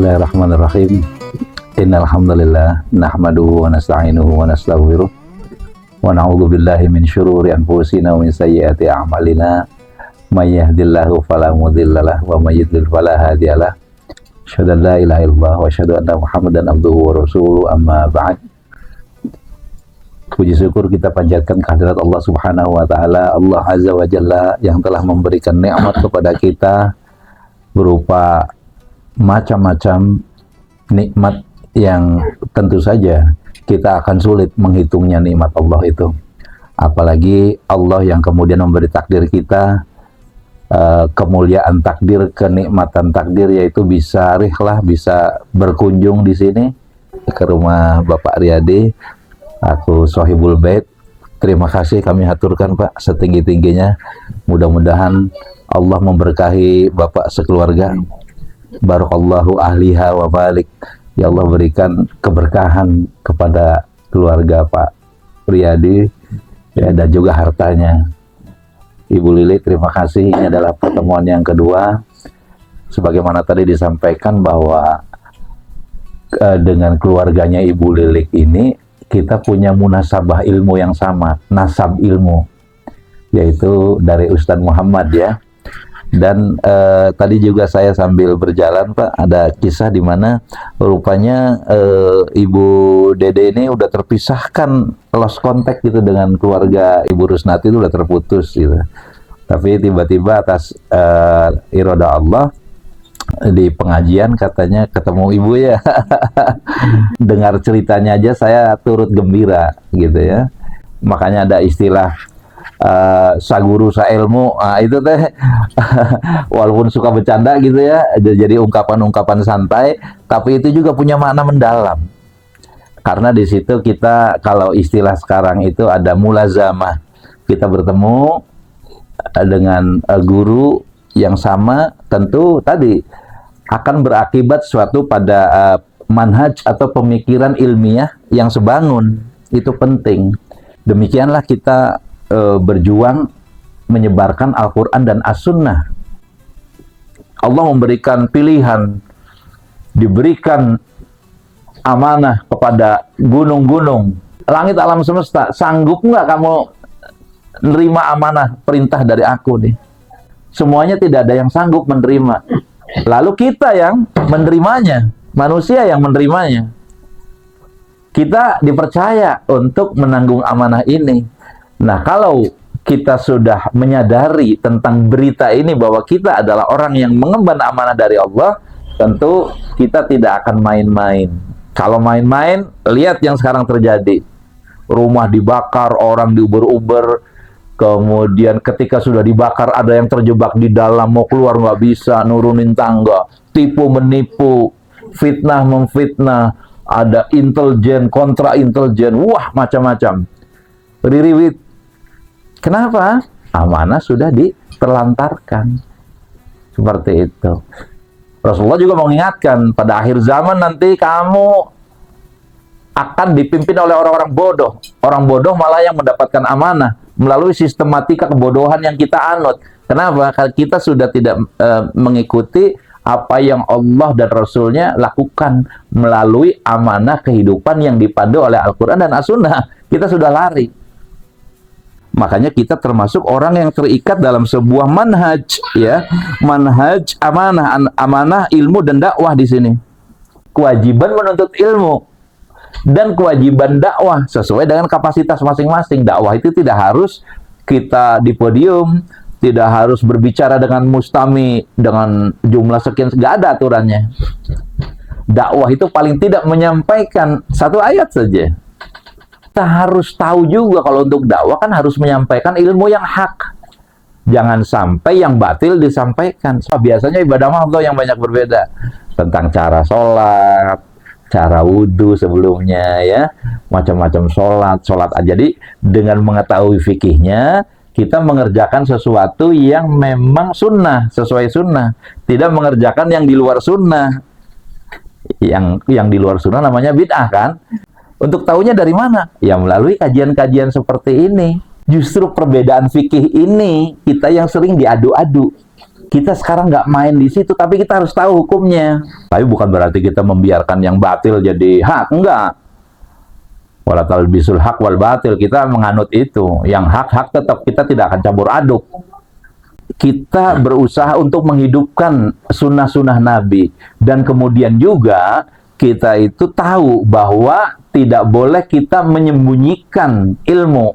Bismillahirrahmanirrahim. Innal hamdalillah nahmaduhu wa nasta'inuhu wa nastaghfiruh wa na'udzu billahi min syururi anfusina wa min sayyiati a'malina. May yahdihillahu fala mudhillalah wa may yudlil fala hadiyalah. Asyhadu an la ilaha illallah wa asyhadu anna Muhammadan abduhu wa rasuluhu, amma ba'd. Puji syukur kita panjatkan kehadirat Allah Subhanahu wa taala, Allah Azza wa Jalla, yang telah memberikan nikmat kepada kita berupa macam-macam nikmat yang tentu saja kita akan sulit menghitungnya nikmat Allah itu. Apalagi Allah yang kemudian memberi takdir kita, kemuliaan takdir, kenikmatan takdir, yaitu bisa rihlah, bisa berkunjung di sini ke rumah Bapak Riyadi, aku Sohibul Bait. Terima kasih kami haturkan Pak setinggi-tingginya. Mudah-mudahan Allah memberkahi Bapak sekeluarga. Barakallahu ahliha wa balik. Ya Allah, berikan keberkahan kepada keluarga Pak Riyadi, ya, dan juga hartanya. Ibu Lili, terima kasih. Ini adalah pertemuan yang kedua. Sebagaimana tadi disampaikan bahwa dengan keluarganya Ibu Lilik ini kita punya munasabah ilmu yang sama, nasab ilmu, yaitu dari Ustadz Muhammad, ya. Dan tadi juga saya sambil berjalan Pak, ada kisah di mana rupanya Ibu Dede ini udah terpisahkan, lost contact gitu dengan keluarga Ibu Rusnati, itu udah terputus gitu. Tapi tiba-tiba atas iroda Allah di pengajian katanya ketemu Ibu, ya. Dengar ceritanya aja saya turut gembira gitu, ya. Makanya ada istilah saguru sailmu, itu teh walaupun suka bercanda gitu, ya, jadi ungkapan-ungkapan santai, tapi itu juga punya makna mendalam. Karena di situ kita, kalau istilah sekarang itu ada mulazamah, kita bertemu dengan guru yang sama, tentu tadi akan berakibat suatu pada manhaj atau pemikiran ilmiah yang sebangun. Itu penting. Demikianlah kita berjuang menyebarkan Al-Quran dan As-Sunnah. Allah memberikan pilihan, diberikan amanah kepada gunung-gunung, langit alam semesta. Sanggup nggak kamu nerima amanah perintah dari aku nih? Semuanya tidak ada yang sanggup menerima. Lalu kita yang menerimanya, manusia yang menerimanya. Kita dipercaya untuk menanggung amanah ini. Nah, kalau kita sudah menyadari tentang berita ini bahwa kita adalah orang yang mengemban amanah dari Allah, tentu kita tidak akan main-main. Kalau main-main, lihat yang sekarang terjadi. Rumah dibakar, orang diuber-uber, kemudian ketika sudah dibakar ada yang terjebak di dalam, mau keluar nggak bisa, nurunin tangga, tipu menipu, fitnah memfitnah, ada intelijen, kontra intelijen, wah macam-macam. Ririwit. Kenapa? Amanah sudah diterlantarkan. Seperti itu. Rasulullah juga mengingatkan, pada akhir zaman nanti kamu akan dipimpin oleh orang-orang bodoh. Orang bodoh malah yang mendapatkan amanah melalui sistematika kebodohan yang kita anut. Kenapa? Karena kita sudah tidak mengikuti apa yang Allah dan Rasulnya lakukan melalui amanah kehidupan yang dipandu oleh Al-Quran dan As-Sunnah. Kita sudah lari. Makanya kita termasuk orang yang terikat dalam sebuah manhaj, ya, manhaj amanah, amanah ilmu dan dakwah di sini. Kewajiban menuntut ilmu dan kewajiban dakwah sesuai dengan kapasitas masing-masing. Dakwah itu tidak harus kita di podium, tidak harus berbicara dengan mustami dengan jumlah sekian, nggak ada aturannya. Dakwah itu paling tidak menyampaikan satu ayat saja. Kita harus tahu juga kalau untuk dakwah kan harus menyampaikan ilmu yang hak. Jangan sampai yang batil disampaikan. Biasanya ibadah Allah yang banyak berbeda. Tentang cara sholat, cara wudhu sebelumnya, ya. Macam-macam sholat aja. Jadi dengan mengetahui fikihnya, kita mengerjakan sesuatu yang memang sunnah, sesuai sunnah. Tidak mengerjakan yang di luar sunnah. Yang di luar sunnah namanya bid'ah, kan? Untuk tahunya dari mana? Ya melalui kajian-kajian seperti ini. Justru perbedaan fikih ini kita yang sering diadu-adu. Kita sekarang nggak main di situ, tapi kita harus tahu hukumnya. Tapi bukan berarti kita membiarkan yang batil jadi hak, enggak. Wala talbisul haq wal batil, kita menganut itu. Yang hak tetap, kita tidak akan campur aduk. Kita berusaha untuk menghidupkan sunnah-sunnah Nabi. Dan kemudian juga kita itu tahu bahwa tidak boleh kita menyembunyikan ilmu.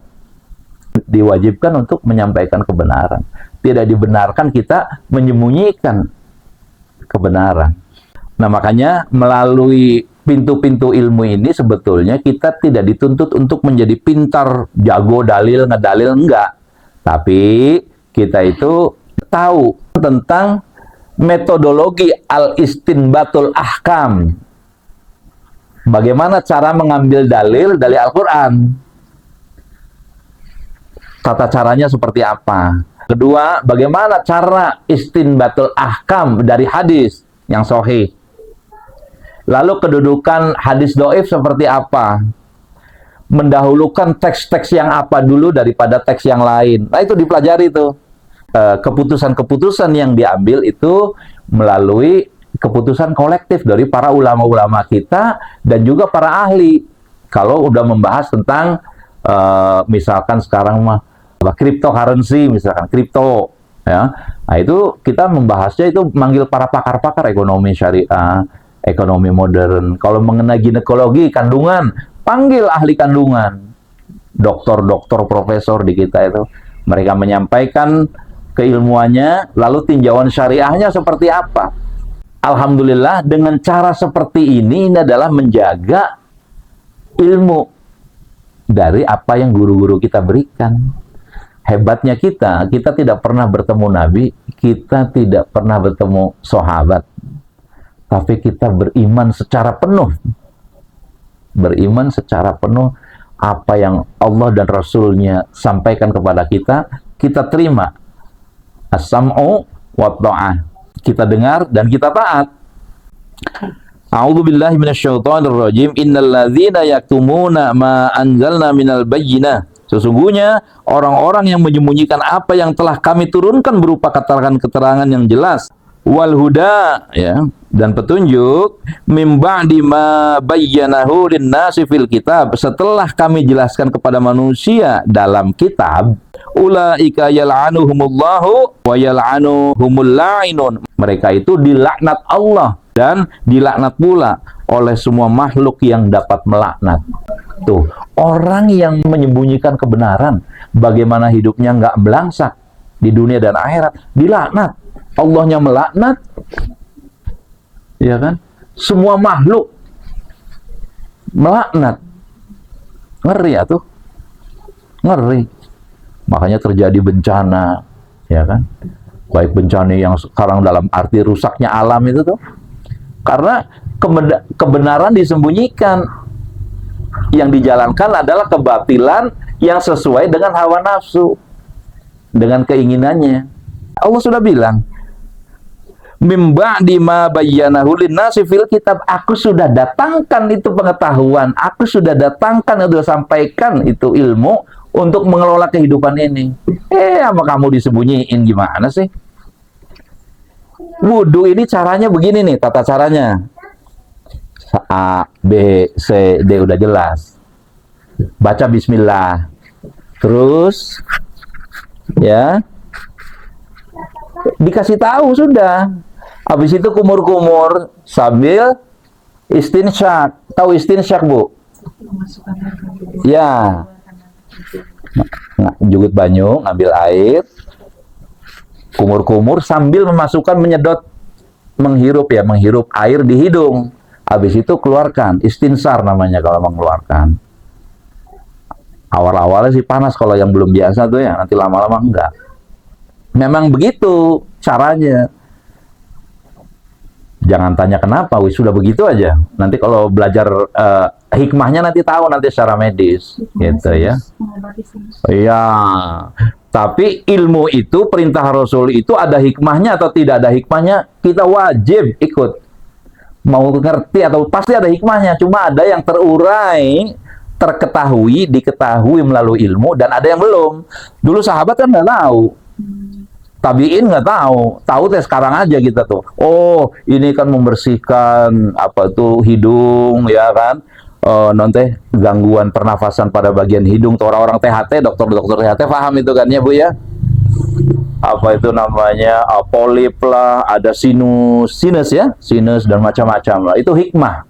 Diwajibkan untuk menyampaikan kebenaran. Tidak dibenarkan kita menyembunyikan kebenaran. Nah, makanya melalui pintu-pintu ilmu ini sebetulnya kita tidak dituntut untuk menjadi pintar, jago dalil, ngedalil, enggak. Tapi kita itu tahu tentang metodologi al-istinbatul ahkam. Bagaimana cara mengambil dalil dari Al-Quran. Tata caranya seperti apa. Kedua, bagaimana cara istinbatul ahkam dari hadis yang sahih. Lalu kedudukan hadis dhaif seperti apa? Mendahulukan teks-teks yang apa dulu daripada teks yang lain. Nah, itu dipelajari itu. Keputusan-keputusan yang diambil itu melalui keputusan kolektif dari para ulama-ulama kita dan juga para ahli. Kalau udah membahas tentang misalkan sekarang mah cryptocurrency, misalkan kripto, ya. Nah, itu kita membahasnya itu manggil para pakar-pakar ekonomi syariah, ekonomi modern. Kalau mengenai ginekologi, kandungan, panggil ahli kandungan, doktor-doktor, profesor di kita itu. Mereka menyampaikan keilmuannya, lalu tinjauan syariahnya seperti apa. Alhamdulillah, dengan cara seperti ini adalah menjaga ilmu dari apa yang guru-guru kita berikan. Hebatnya kita tidak pernah bertemu Nabi, kita tidak pernah bertemu sahabat. Tapi kita beriman secara penuh. Beriman secara penuh apa yang Allah dan Rasulnya sampaikan kepada kita, kita terima. As-sam'u wa ta'ah. Kita dengar dan kita taat. A'udzubillahi minasyaitonirrajim. Innal ladzina yaktumuna ma anzalna minal bayyinah. Sesungguhnya orang-orang yang menyembunyikan apa yang telah kami turunkan berupa keterangan-keterangan yang jelas, wal huda, ya, dan petunjuk, mim ba'di ma bayyanahu lin-nasi fil kitab, setelah kami jelaskan kepada manusia dalam kitab, ulaika yal'anuhumullahu wa yal'anuhumul la'inun. Mereka itu dilaknat Allah dan dilaknat pula oleh semua makhluk yang dapat melaknat. Tuh, orang yang menyembunyikan kebenaran, bagaimana hidupnya nggak belangsak di dunia dan akhirat, dilaknat. Allahnya melaknat, ya kan? Semua makhluk melaknat. Ngeri ya tuh, ngeri. Makanya terjadi bencana, ya kan? Baik bencana yang sekarang dalam arti rusaknya alam itu tuh, karena kebenaran disembunyikan. Yang dijalankan adalah kebatilan yang sesuai dengan hawa nafsu, dengan keinginannya. Allah sudah bilang, mim ba'di ma bayyanahu lin-nasi fil kitab, aku sudah datangkan itu pengetahuan, aku sudah datangkan, sudah sampaikan itu ilmu untuk mengelola kehidupan ini. Sama kamu disembunyiin gimana sih? Wudhu ini caranya begini nih, tata caranya. A, B, C, D udah jelas. Baca bismillah. Terus ya dikasih tahu sudah. Habis itu kumur-kumur sambil istinsyak. Tahu istinsyak, Bu? Ya. Jugut banyu, ngambil air, kumur-kumur sambil menyedot, menghirup air di hidung. Habis itu keluarkan, istinsar namanya kalau mengeluarkan. Awal-awalnya sih panas kalau yang belum biasa tuh ya, nanti lama-lama enggak. Memang begitu caranya. Jangan tanya kenapa, sudah begitu aja. Nanti kalau belajar hikmahnya nanti tahu nanti secara medis, gitu ya. Iya. Tapi ilmu itu, perintah Rasul itu ada hikmahnya atau tidak ada hikmahnya, kita wajib ikut. Mau ngerti atau pasti ada hikmahnya, cuma ada yang terurai, diketahui melalui ilmu, dan ada yang belum. Dulu sahabat kan nggak tahu. tabiin nggak tahu, tahu teh sekarang aja kita tuh. Oh, ini kan membersihkan apa tuh hidung ya kan. Non teh gangguan pernafasan pada bagian hidung tuh orang-orang THT, dokter-dokter THT paham itu kan ya Bu ya. Apa itu namanya polip lah, ada sinus ya, sinus dan macam-macam lah. Itu hikmah.